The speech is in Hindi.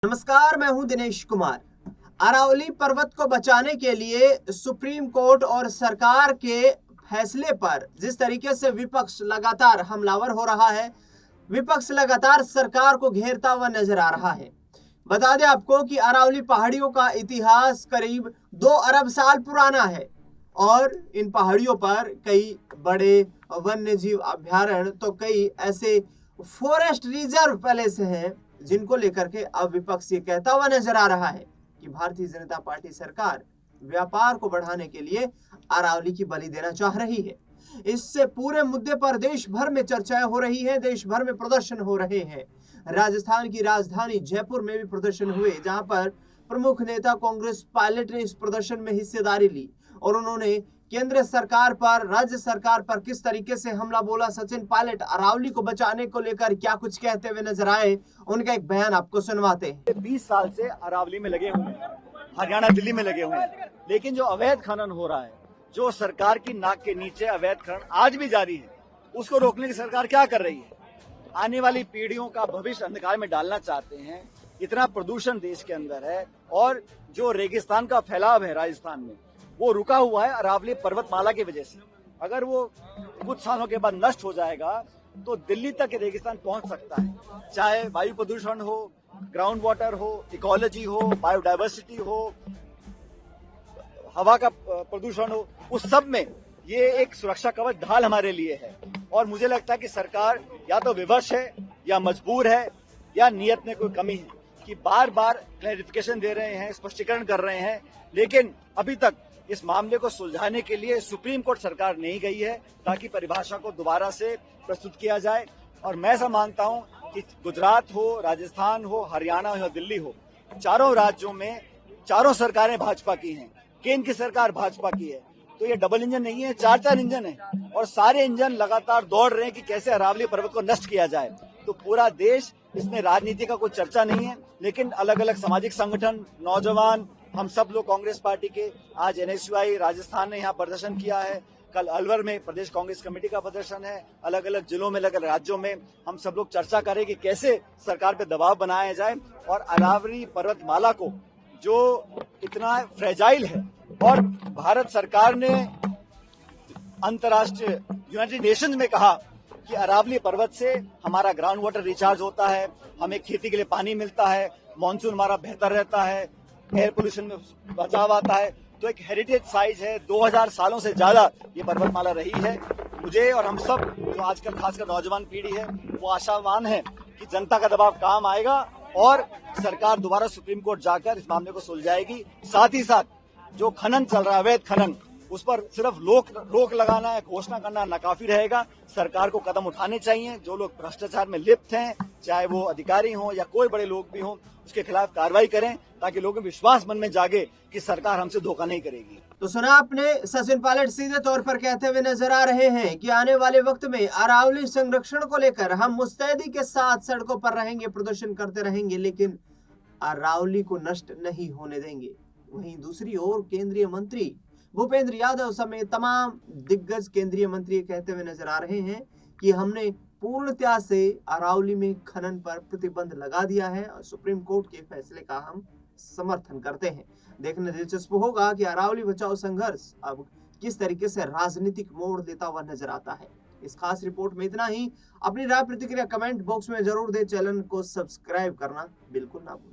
नमस्कार, मैं हूं दिनेश कुमार। अरावली पर्वत को बचाने के लिए सुप्रीम कोर्ट और सरकार के फैसले पर जिस तरीके से विपक्ष लगातार हमलावर हो रहा है, विपक्ष लगातार सरकार को घेरता हुआ नजर आ रहा है। बता दें आपको कि अरावली पहाड़ियों का इतिहास करीब 2 अरब साल पुराना है और इन पहाड़ियों पर कई बड़े वन्य जीव अभ्यारण्य तो कई ऐसे फॉरेस्ट रिजर्व पहले से हैं जिनको लेकर के अब विपक्ष ये कहता हुआ नजर आ रहा है कि भारतीय जनता पार्टी सरकार व्यापार को बढ़ाने के लिए अरावली की बलि देना चाह रही है। इससे पूरे मुद्दे पर देश भर में चर्चाएं हो रही हैं, देश भर में प्रदर्शन हो रहे हैं। राजस्थान की राजधानी जयपुर में भी प्रदर्शन हुए, जहां पर प्रमुख नेता कांग्रेस पायलट ने इस प्रदर्शन में हिस्सेदारी ली और उन्होंने केंद्र सरकार पर, राज्य सरकार पर किस तरीके से हमला बोला। सचिन पायलट अरावली को बचाने को लेकर क्या कुछ कहते हुए नजर आए, उनका एक बयान आपको सुनवाते हैं। 20 साल से अरावली में लगे हुए हैं, हरियाणा दिल्ली में लगे हुए हैं, लेकिन जो अवैध खनन हो रहा है, जो सरकार की नाक के नीचे अवैध खनन आज भी जारी है, उसको रोकने की सरकार क्या कर रही है? आने वाली पीढ़ियों का भविष्य अंधकार में डालना चाहते हैं। इतना प्रदूषण देश के अंदर है और जो रेगिस्तान का फैलाव है राजस्थान में, वो रुका हुआ है अरावली पर्वतमाला की वजह से। अगर वो कुछ सालों के बाद नष्ट हो जाएगा तो दिल्ली तक रेगिस्तान पहुंच सकता है। चाहे वायु प्रदूषण हो, ग्राउंड वाटर हो, इकोलॉजी हो, बायोडायवर्सिटी हो, हवा का प्रदूषण हो, उस सब में ये एक सुरक्षा कवच ढाल हमारे लिए है। और मुझे लगता है कि सरकार या तो विवश है या मजबूर है या नियत में कोई कमी है कि बार बार क्लैरिफिकेशन दे रहे हैं, स्पष्टीकरण कर रहे हैं, लेकिन अभी तक इस मामले को सुलझाने के लिए सुप्रीम कोर्ट सरकार नहीं गई है ताकि परिभाषा को दोबारा से प्रस्तुत किया जाए। और मैं ऐसा मानता हूं कि गुजरात हो, राजस्थान हो, हरियाणा हो या दिल्ली हो, चारों राज्यों में चारों सरकारें भाजपा की हैं, केंद्र की सरकार भाजपा की है। तो ये डबल इंजन नहीं है, 4 इंजन है और सारे इंजन लगातार दौड़ रहे हैं कि कैसे अरावली पर्वत को नष्ट किया जाए। तो पूरा देश, इसमें राजनीति का कोई चर्चा नहीं है, लेकिन अलग अलग सामाजिक संगठन, नौजवान, हम सब लोग कांग्रेस पार्टी के, आज एनएसयूआई राजस्थान ने यहाँ प्रदर्शन किया है, कल अलवर में प्रदेश कांग्रेस कमेटी का प्रदर्शन है, अलग अलग जिलों में, अलग अलग राज्यों में हम सब लोग चर्चा करें कि कैसे सरकार पे दबाव बनाया जाए और अरावली पर्वतमाला को, जो इतना फ्रेजाइल है, और भारत सरकार ने अंतर्राष्ट्रीय यूनाइटेड नेशंस में कहा कि अरावली पर्वत से हमारा ग्राउंड वाटर रिचार्ज होता है, हमें खेती के लिए पानी मिलता है, मानसून हमारा बेहतर रहता है, एयर पोल्यूशन में बचाव आता है। तो एक हेरिटेज साइट है, 2000 सालों से ज्यादा ये पर्वतमाला रही है। मुझे और हम सब जो आजकल खासकर नौजवान पीढ़ी है, वो आशावान है कि जनता का दबाव काम आएगा और सरकार दोबारा सुप्रीम कोर्ट जाकर इस मामले को सुलझाएगी। साथ ही साथ जो खनन चल रहा है, अवैध खनन, उस पर सिर्फ रोक लगाना है, घोषणा करना नाकाफी रहेगा। सरकार को कदम उठाने चाहिए। जो लोग भ्रष्टाचार में लिप्त हैं, चाहे वो अधिकारी हों या कोई बड़े लोग भी हों, उसके खिलाफ कार्रवाई करें ताकि लोगों में विश्वास मन में जागे कि सरकार हमसे धोखा नहीं करेगी। तो सुना आपने, सचिन पायलट सीधे तौर पर कहते हुए नजर आ रहे हैं कि आने वाले वक्त में अरावली संरक्षण को लेकर हम मुस्तैदी के साथ सड़कों पर रहेंगे, प्रदर्शन करते रहेंगे, लेकिन अरावली को नष्ट नहीं होने देंगे। वहीं दूसरी ओर केंद्रीय मंत्री भूपेंद्र यादव समेत तमाम दिग्गज केंद्रीय मंत्री कहते हुए नजर आ रहे हैं कि हमने पूर्णतया से अरावली में खनन पर प्रतिबंध लगा दिया है और सुप्रीम कोर्ट के फैसले का हम समर्थन करते हैं। देखना दिलचस्प होगा कि अरावली बचाओ संघर्ष अब किस तरीके से राजनीतिक मोड़ लेता हुआ नजर आता है। इस खास रिपोर्ट में इतना ही। अपनी राय प्रतिक्रिया कमेंट बॉक्स में जरूर दें। चैनल को सब्सक्राइब करना बिल्कुल ना भूलें।